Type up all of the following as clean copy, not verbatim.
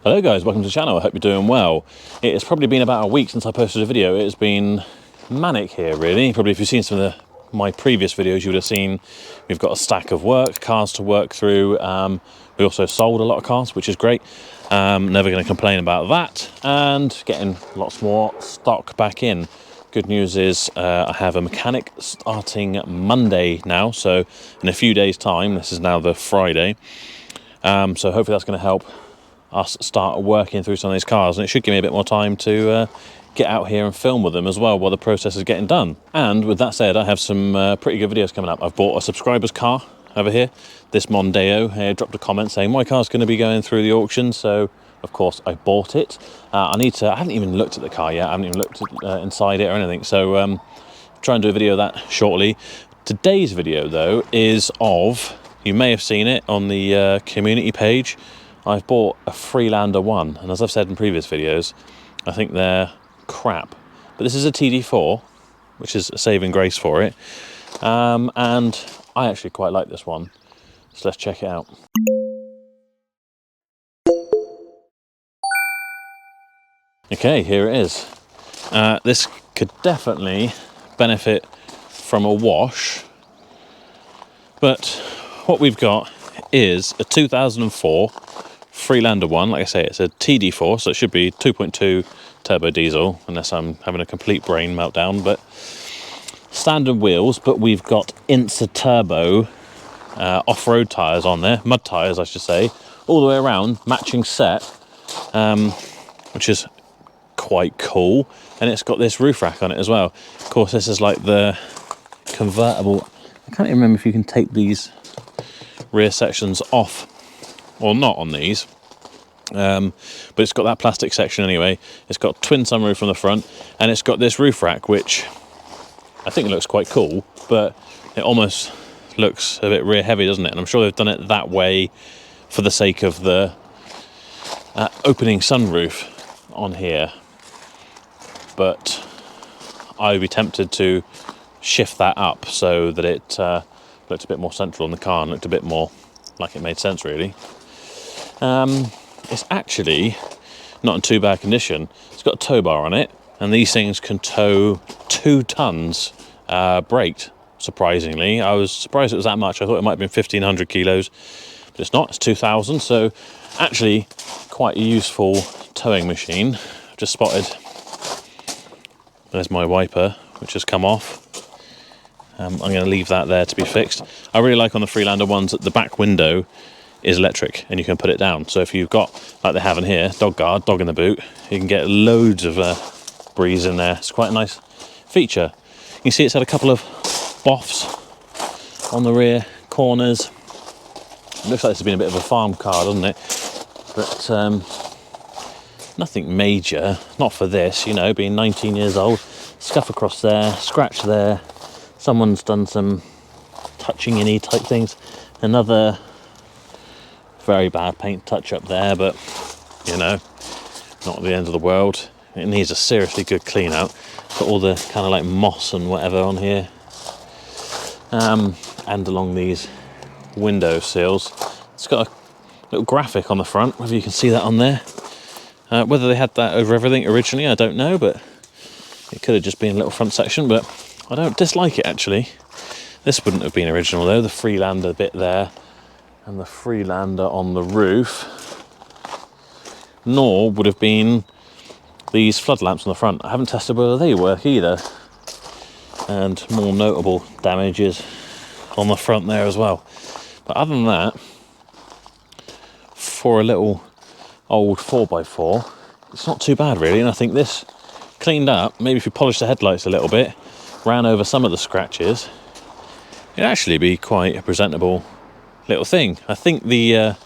Hello guys, welcome to the channel. I hope you're doing well. It has probably been about a week since I posted a video. It has been manic here really. Probably if you've seen some of my previous videos you would have seen we've got a stack of cars to work through. We also sold a lot of cars, which is great. Never going to complain about that. And getting lots more stock back in. Good news is I have a mechanic starting Monday now. So in a few days time, this is now the Friday. So hopefully that's going to help us start working through some of these cars, and it should give me a bit more time to get out here and film with them as well while the process is getting done. And with that said, I have some pretty good videos coming up. I've bought a subscriber's car over here, this Mondeo. Dropped a comment saying my car's going to be going through the auction, so of course I bought it. I haven't even looked at the car yet. I haven't even looked at, inside it or anything, so try and do a video of that shortly. Today's video though is of, you may have seen it on the community page, I've bought a Freelander 1, and as I've said in previous videos, I think they're crap. But this is a TD4, which is a saving grace for it. And I actually quite like this one. So let's check it out. Okay, here it is. This could definitely benefit from a wash. But what we've got is a 2004 Freelander 1. Like I say, it's a TD4, so it should be 2.2 turbo diesel, unless I'm having a complete brain meltdown. But standard wheels, but we've got Insa Turbo off-road tyres on there, mud tyres I should say, all the way around, matching set, which is quite cool. And it's got this roof rack on it as well. Of course, this is like the convertible. I can't even remember if you can take these rear sections off or not on these, but it's got that plastic section anyway. It's got twin sunroof on the front, and it's got this roof rack, which I think looks quite cool, but it almost looks a bit rear heavy, doesn't it? And I'm sure they've done it that way for the sake of the opening sunroof on here, but I would be tempted to shift that up so that it looked a bit more central in the car and looked a bit more like it made sense really. It's actually not in too bad condition. It's got a tow bar on it, and these things can tow 2 tons braked, surprisingly. I was surprised it was that much. I thought it might have been 1,500 kilos, but it's not. It's 2,000, so actually quite a useful towing machine. I've just spotted, there's my wiper, which has come off. I'm going to leave that there to be fixed. I really like on the Freelander ones that the back window is electric and you can put it down. So if you've got, like they have in here, dog in the boot, you can get loads of breeze in there. It's quite a nice feature. You can see it's had a couple of boffs on the rear corners. It looks like it's been a bit of a farm car, doesn't it? But nothing major, not for this, you know, being 19 years old. Scuff across there, scratch there. Someone's done some touching-in-y type things. Another very bad paint touch up there, but you know, not the end of the world. It needs a seriously good clean out. Got all the kind of like moss and whatever on here, and along these window sills. It's got a little graphic on the front, whether you can see that on there. Whether they had that over everything originally, I don't know, but it could have just been a little front section, but I don't dislike it actually. This wouldn't have been original though, the Freelander bit there and the Freelander on the roof, nor would have been these flood lamps on the front. I haven't tested whether they work either. And more notable damages on the front there as well. But other than that, for a little old 4x4, it's not too bad really. And I think this cleaned up, maybe if you polish the headlights a little bit, ran over some of the scratches, it'd actually be quite a presentable little thing. I think the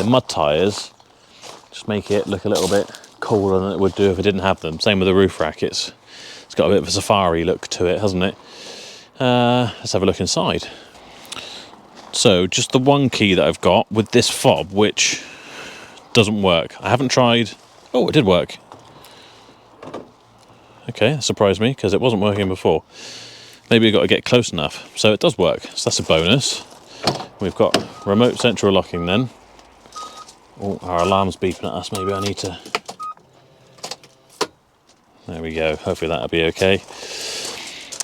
mud tyres just make it look a little bit cooler than it would do if it didn't have them. Same with the roof rack. It's got a bit of a safari look to it, hasn't it? Let's have a look inside. So just the one key that I've got with this fob, which doesn't work. I haven't tried. Oh, it did work. Okay, that surprised me because it wasn't working before. Maybe we've got to get close enough. So it does work, so that's a bonus. We've got remote central locking then. Oh, our alarm's beeping at us. Maybe I need to... There we go. Hopefully that'll be okay.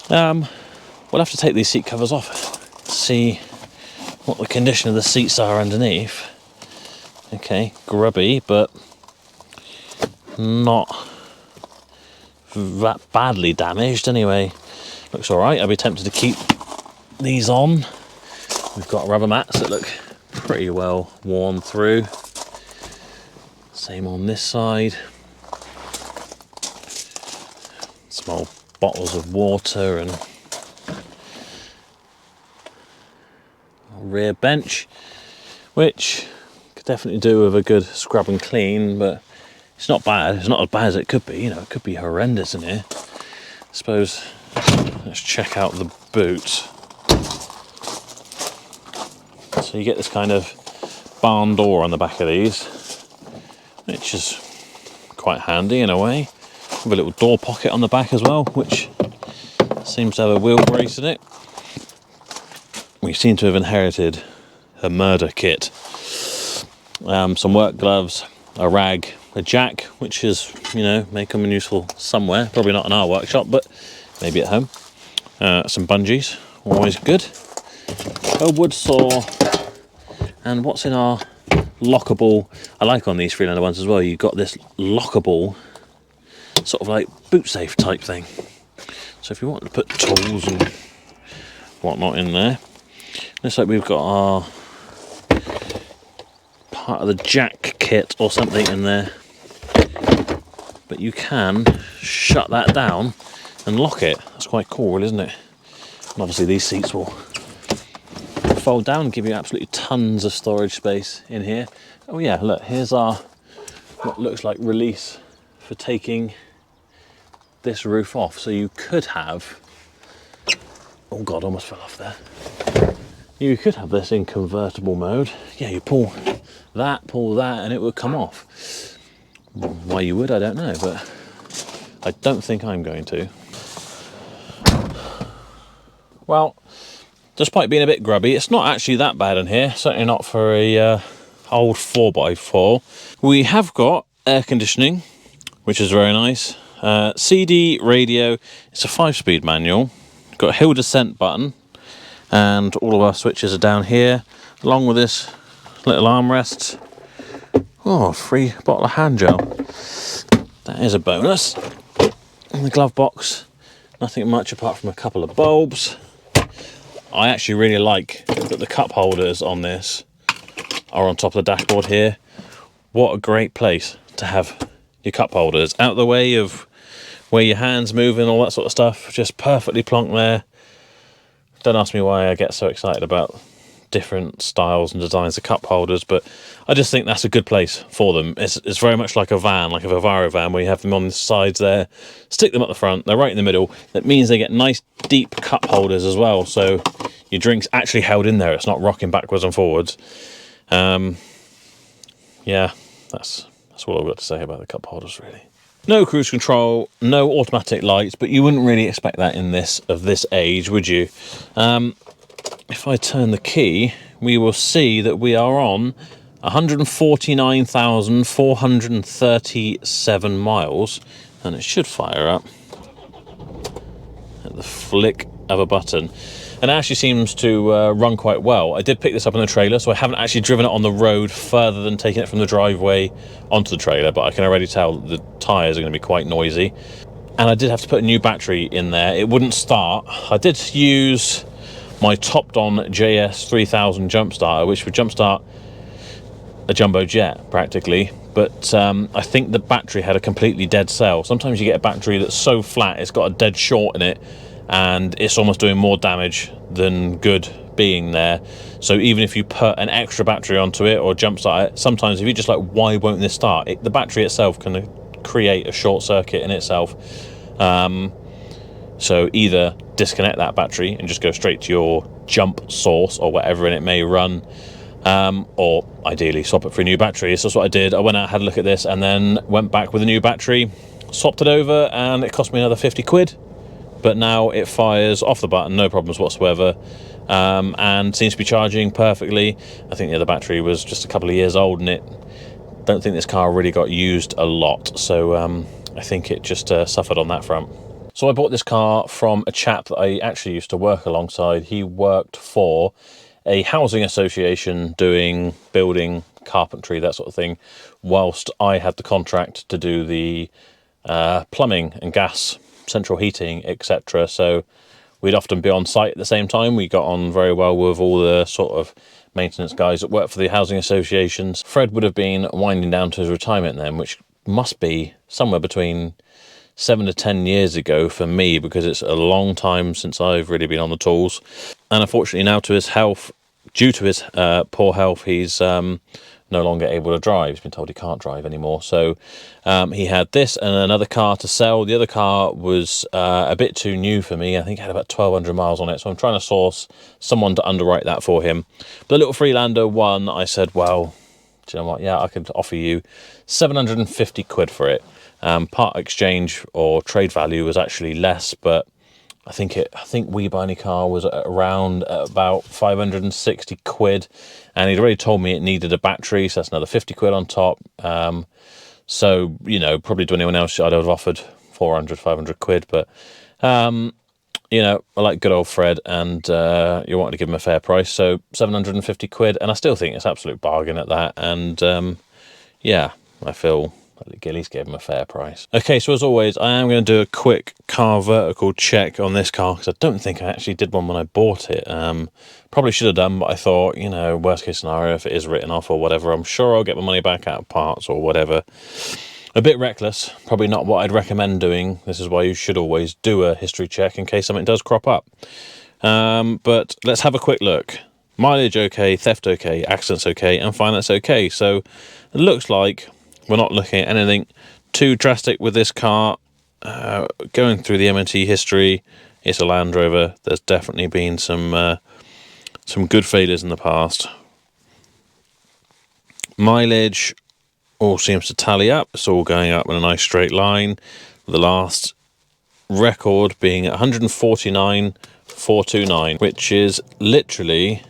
We'll have to take these seat covers off, see what the condition of the seats are underneath. Okay, grubby, but not that badly damaged anyway. Looks alright. I'd be tempted to keep these on. We've got rubber mats that look pretty well worn through. Same on this side. Small bottles of water and rear bench, which could definitely do with a good scrub and clean, but it's not bad. It's not as bad as it could be. You know, it could be horrendous in here. I suppose. Let's check out the boot. So you get this kind of barn door on the back of these, which is quite handy in a way. With a little door pocket on the back as well, which seems to have a wheel brace in it. We seem to have inherited a murder kit. Some work gloves, a rag, a jack, which is, you know, may come in useful somewhere. Probably not in our workshop, but maybe at home. Some bungees, always good. A wood saw. And what's in our lockable, I like on these Freelander ones as well, you've got this lockable sort of like boot safe type thing. So if you want to put tools and whatnot in there, looks like we've got our part of the jack kit or something in there. But you can shut that down and lock it. That's quite cool, isn't it? And obviously these seats will fold down and give you absolutely tons of storage space in here. Oh yeah, look, here's our what looks like release for taking this roof off. So you could have, oh god, almost fell off there. You could have this in convertible mode. Yeah, you pull that, and it would come off. Why you would, I don't know, but I don't think I'm going to. Well, despite being a bit grubby, it's not actually that bad in here. Certainly not for a old 4x4. We have got air conditioning, which is very nice. CD radio. It's a 5-speed manual. Got a hill descent button, and all of our switches are down here, along with this little armrest. Oh, free bottle of hand gel. That is a bonus. In the glove box, nothing much apart from a couple of bulbs. I actually really like that the cup holders on this are on top of the dashboard here. What a great place to have your cup holders. Out of the way of where your hands move and all that sort of stuff. Just perfectly plonked there. Don't ask me why I get so excited about different styles and designs of cup holders, but I just think that's a good place for them. It's very much like a van, like a Vivaro van, where you have them on the sides there, stick them at the front, they're right in the middle. That means they get nice deep cup holders as well, so your drink's actually held in there, it's not rocking backwards and forwards. Yeah, that's all I've got to say about the cup holders, really. No cruise control, no automatic lights, but you wouldn't really expect that in this age, would you? If I turn the key, we will see that we are on 149,437 miles, and it should fire up at the flick of a button. And it actually seems to run quite well. I did pick this up in the trailer, so I haven't actually driven it on the road further than taking it from the driveway onto the trailer, but I can already tell the tyres are going to be quite noisy. And I did have to put a new battery in there. It wouldn't start. I did use my topped-on JS 3000 jump starter, which would jump start a jumbo jet practically, but I think the battery had a completely dead cell. Sometimes you get a battery that's so flat it's got a dead short in it, and it's almost doing more damage than good being there. So even if you put an extra battery onto it or jump start it, sometimes if you're just like, why won't this start, the battery itself can create a short circuit in itself. So either disconnect that battery and just go straight to your jump source or whatever, and it may run, or ideally swap it for a new battery. So that's what I did. I went out, had a look at this, and then went back with a new battery, swapped it over, and it cost me another 50 quid. But now it fires off the button, no problems whatsoever, and seems to be charging perfectly. I think the other battery was just a couple of years old, and don't think this car really got used a lot, so I think it just suffered on that front. So I bought this car from a chap that I actually used to work alongside. He worked for a housing association doing building, carpentry, that sort of thing, whilst I had the contract to do the plumbing and gas, central heating, etc. So we'd often be on site at the same time. We got on very well with all the sort of maintenance guys that work for the housing associations. Fred would have been winding down to his retirement then, which must be somewhere between 7 to 10 years ago for me, because it's a long time since I've really been on the tools. And unfortunately now, to his health, due to his poor health, he's no longer able to drive. He's been told he can't drive anymore. So he had this and another car to sell. The other car was a bit too new for me. I think it had about 1,200 miles on it. So I'm trying to source someone to underwrite that for him. The little Freelander one, I said, well, do you know what? Yeah, I could offer you 750 quid for it. Part exchange or trade value was actually less, but I think We Buy Any Car was around about 560 quid, and he'd already told me it needed a battery, so that's another 50 quid on top. So, you know, probably to anyone else I'd have offered 400, 500 quid, but, you know, I like good old Fred, and you wanted to give him a fair price, so 750 quid, and I still think it's an absolute bargain at that, and yeah, I feel at least gave him a fair price. Okay, so as always, I am going to do a quick car vertical check on this car, because I don't think I actually did one when I bought it. Probably should have done, but I thought, you know, worst case scenario, if it is written off or whatever, I'm sure I'll get my money back out of parts or whatever. A bit reckless, probably not what I'd recommend doing. This is why you should always do a history check in case something does crop up. But let's have a quick look. Mileage okay, theft okay, accidents okay, and finance okay. So it looks like we're not looking at anything too drastic with this car. Going through the MOT history, it's a Land Rover. There's definitely been some good failures in the past. Mileage all seems to tally up. It's all going up in a nice straight line. The last record being at 149,429, which is literally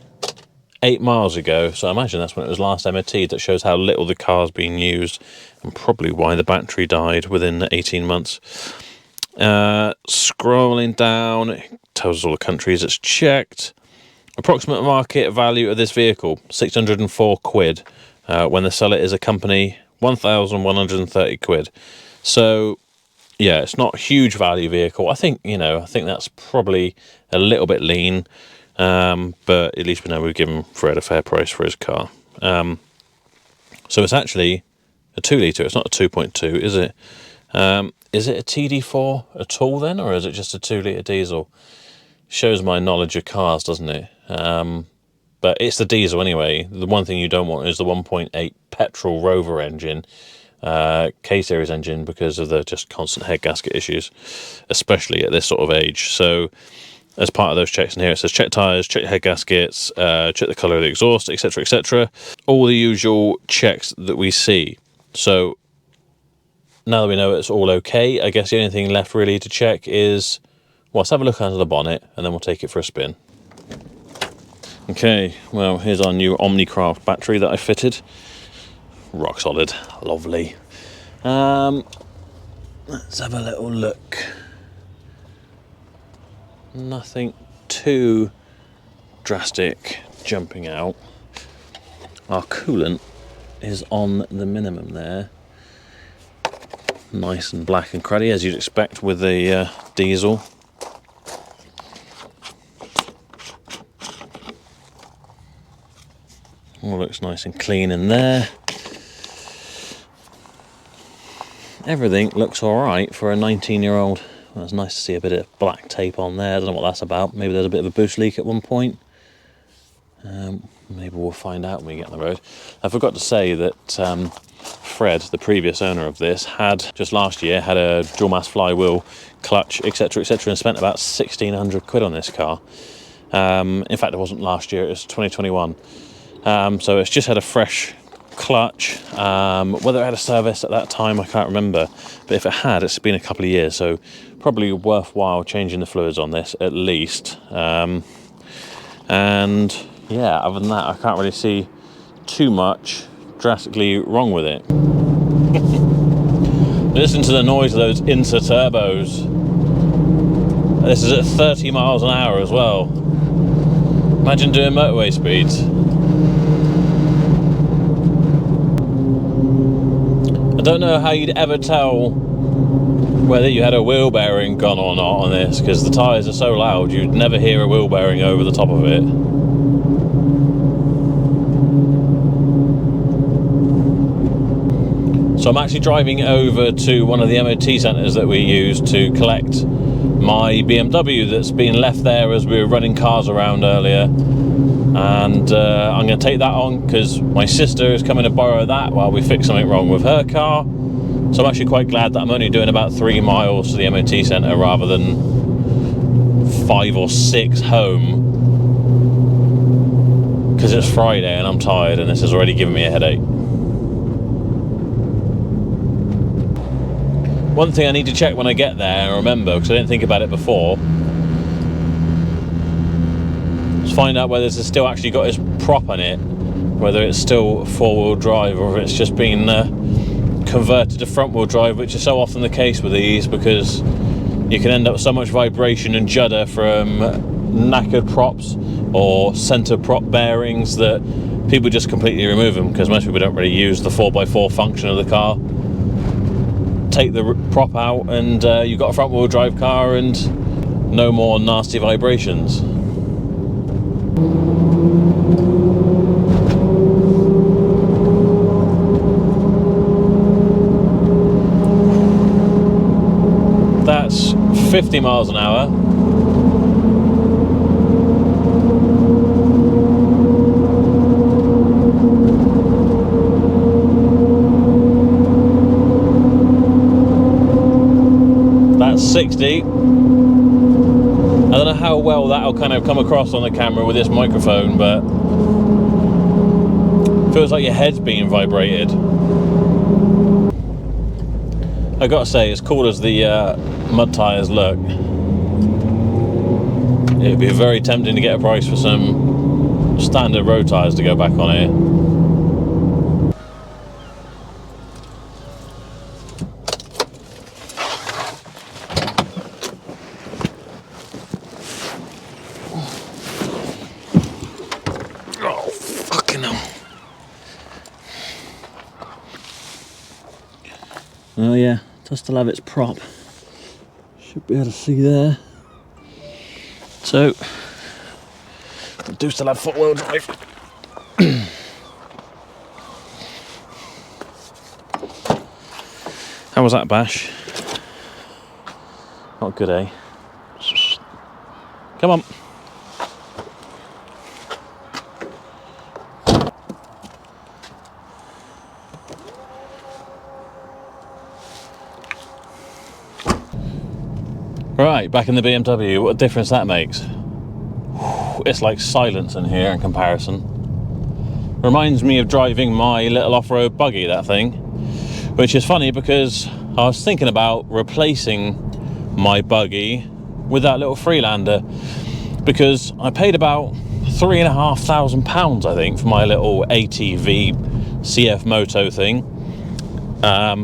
8 miles ago, so I imagine that's when it was last MOT'd. That shows how little the car's been used, and probably why the battery died within 18 months. Scrolling down, it tells us all the countries it's checked. Approximate market value of this vehicle, 604 quid. When the seller is a company, 1,130 quid. So yeah, it's not a huge value vehicle. I think that's probably a little bit lean. But at least we know we've given Fred a fair price for his car. So it's actually a 2 litre. It's not a 2.2, is it? Is it a TD4 at all then, or is it just a 2 litre diesel? Shows my knowledge of cars, doesn't it? But it's the diesel anyway. The one thing you don't want is the 1.8 petrol Rover engine, K-series engine, because of the just constant head gasket issues, especially at this sort of age. So as part of those checks in here, it says check tyres, check head gaskets, check the colour of the exhaust, etc, etc. All the usual checks that we see. So now that we know it's all okay, I guess the only thing left really to check is, well, let's have a look under the bonnet and then we'll take it for a spin. Okay, well, here's our new Omnicraft battery that I fitted. Rock solid, lovely. Let's have a little look. Nothing too drastic jumping out. Our coolant is on the minimum there. Nice and black and cruddy, as you'd expect with the diesel. All looks nice and clean in there. Everything looks alright for a 19-year-old. Well, it's nice to see a bit of black tape on there. I don't know what that's about. Maybe there's a bit of a boost leak at one point. Maybe we'll find out when we get on the road. I forgot to say that Fred, the previous owner of this, had just last year had a dual mass flywheel, clutch, etc, etc, and spent about 1,600 quid on this car. In fact, it wasn't last year, it was 2021. So it's just had a fresh clutch. Whether it had a service at that time, I can't remember, but if it had, it's been a couple of years, so probably worthwhile changing the fluids on this at least. And yeah, other than that, I can't really see too much drastically wrong with it. Listen to the noise of those inter turbos. This is at 30 miles an hour as well. Imagine doing motorway speeds. I don't know how you'd ever tell whether you had a wheel bearing gone or not on this, because the tyres are so loud you'd never hear a wheel bearing over the top of it. So I'm actually driving over to one of the MOT centres that we use to collect my BMW that's been left there as we were running cars around earlier, and I'm going to take that on because my sister is coming to borrow that while we fix something wrong with her car. So I'm actually quite glad that I'm only doing about 3 miles to the MOT centre rather than 5 or 6 home, because it's Friday and I'm tired and this has already given me a headache. One thing I need to check when I get there and remember, because I didn't think about it before, is find out whether this has still actually got its prop on it, whether it's still 4-wheel drive or if it's just been converted to front-wheel drive, which is so often the case with these, because you can end up with so much vibration and judder from knackered props or centre prop bearings that people just completely remove them, because most people don't really use the 4x4 function of the car. Take the prop out and you've got a front-wheel drive car and no more nasty vibrations. That's 50 miles an hour. That's 60. I don't know how well that'll kind of come across on the camera with this microphone, but it feels like your head's being vibrated. I gotta say, as cool as the mud tyres look, it'd be very tempting to get a price for some standard road tyres to go back on here. Oh, fucking hell. Oh yeah, it does still have its prop. Should be able to see there. So, I do still have four-wheel drive. How was that, Bash? Not good, eh? Come on. Right, back in the BMW, what a difference that makes. It's like silence in here in comparison. Reminds me of driving my little off-road buggy, that thing. Which is funny because I was thinking about replacing my buggy with that little Freelander, because I paid about £3,500, I think, for my little ATV CF Moto thing,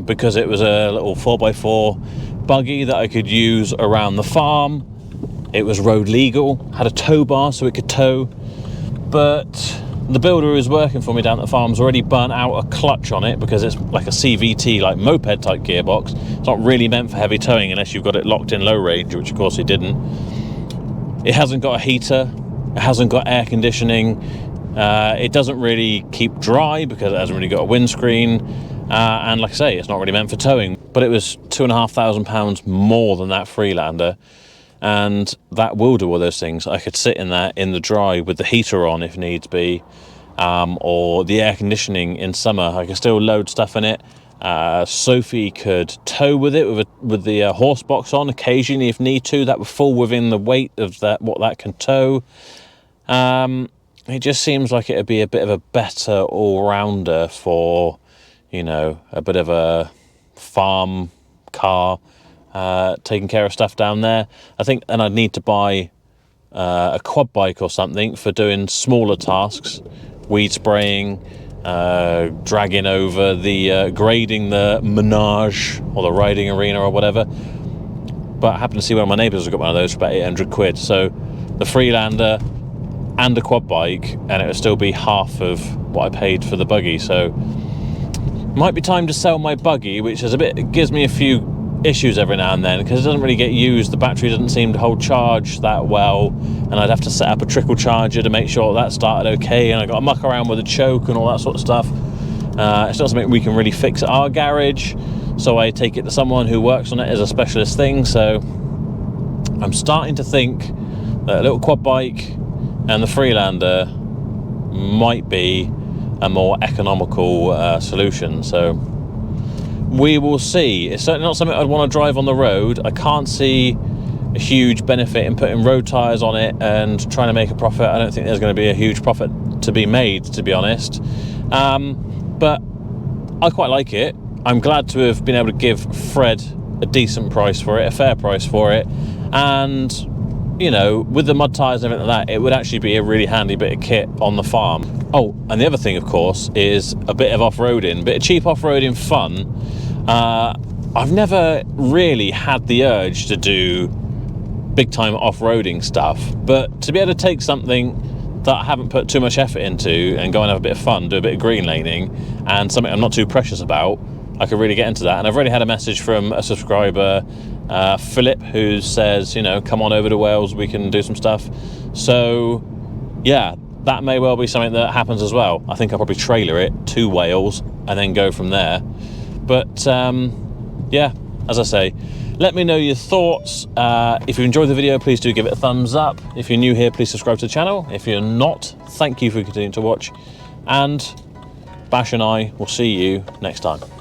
because it was a little 4x4 buggy that I could use around the farm. It was road legal, had a tow bar so it could tow, but the builder who was working for me down at the farm's already burnt out a clutch on it because it's like a CVT, like moped type gearbox. It's not really meant for heavy towing unless you've got it locked in low range, which of course it didn't. It hasn't got a heater, it hasn't got air conditioning, it doesn't really keep dry because it hasn't really got a windscreen, and like I say, it's not really meant for towing. But it was £2,500 more than that Freelander, and that will do all those things. I could sit in that in the dry with the heater on if needs be, or the air conditioning in summer. I could still load stuff in it. Sophie could tow with it with the horse box on occasionally if need to. That would fall within the weight of that, what that can tow. It just seems like it would be a bit of a better all-rounder for, you know, a bit of a farm car, taking care of stuff down there. I think, and I'd need to buy a quad bike or something for doing smaller tasks, weed spraying, dragging over the, grading the menage or the riding arena or whatever. But I happened to see one of my neighbours has got one of those for about 800 quid. So the Freelander and a quad bike, and it would still be half of what I paid for the buggy. So might be time to sell my buggy, which is it gives me a few issues every now and then because it doesn't really get used. The battery doesn't seem to hold charge that well, and I'd have to set up a trickle charger to make sure that started okay, and I got to muck around with a choke and all that sort of stuff. It's not something we can really fix at our garage, so I take it to someone who works on it as a specialist thing. So I'm starting to think that a little quad bike and the Freelander might be a more economical solution. So we will see. It's certainly not something I'd want to drive on the road. I can't see a huge benefit in putting road tyres on it and trying to make a profit. I don't think there's going to be a huge profit to be made, to be honest. But I quite like it. I'm glad to have been able to give Fred a decent price for it, a fair price for it. And, you know, with the mud tyres and everything like that, it would actually be a really handy bit of kit on the farm. Oh, and the other thing, of course, is a bit of off-roading, a bit of cheap off-roading fun. I've never really had the urge to do big-time off-roading stuff, but to be able to take something that I haven't put too much effort into and go and have a bit of fun, do a bit of green laning, and something I'm not too precious about, I could really get into that. And I've already had a message from a subscriber, Philip, who says, you know, come on over to Wales, we can do some stuff. So, yeah, that may well be something that happens as well. I think I'll probably trailer it to Wales and then go from there. But yeah, as I say, let me know your thoughts. If you enjoyed the video, please do give it a thumbs up. If you're new here, please subscribe to the channel. If you're not, thank you for continuing to watch. And Bash and I will see you next time.